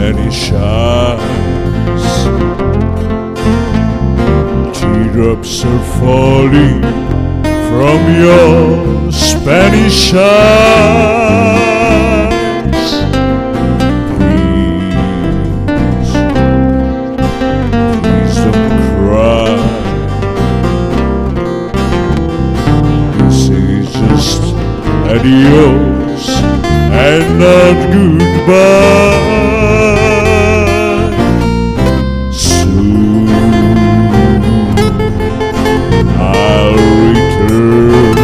Spanish eyes. Teardrops are falling from your Spanish eyes. Please don't cry. This is just adios and not goodbye. Soon I'll return,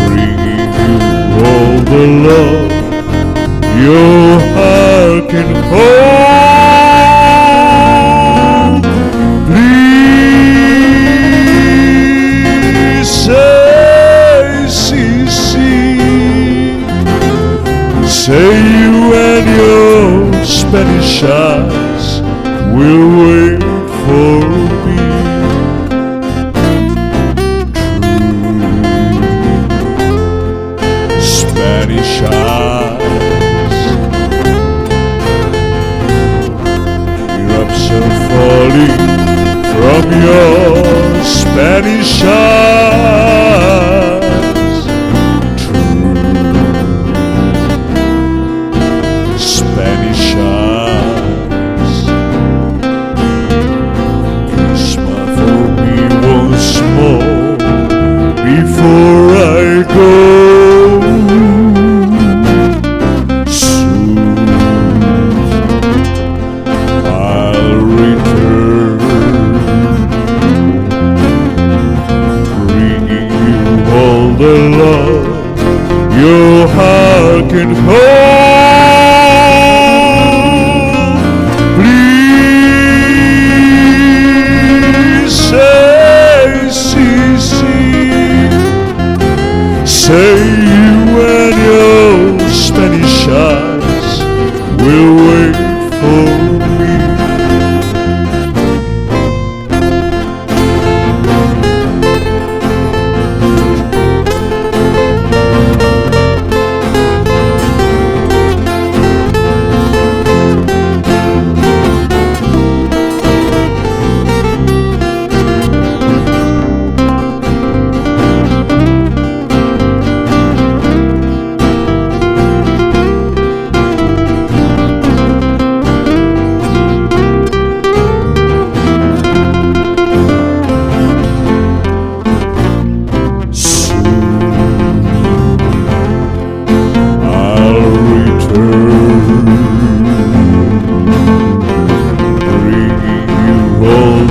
bringing you all the love your heart can hold. Please say you and your Spanish eyes will wait for me. True Spanish eyes. Teardrops are falling from your Spanish eyes. Spanish eyes. Kiss my for me once more before I go. Soon I'll return, bringing you all the love your heart can hold. Say you and your Spanish eyes will wait for me.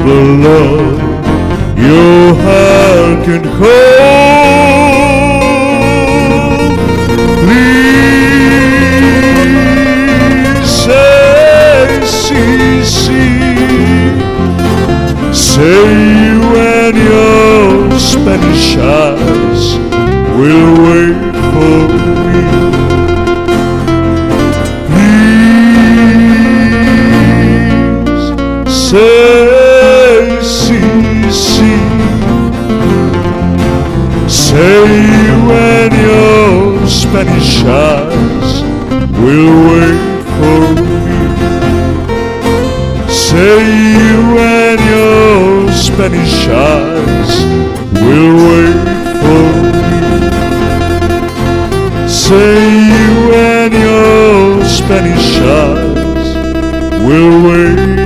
The love your heart can hold. Please say you and your Spanish eyes will wait for me. Please say you and your Spanish eyes will wait for me. Say you and your Spanish eyes will wait for me. Say you and your Spanish eyes will wait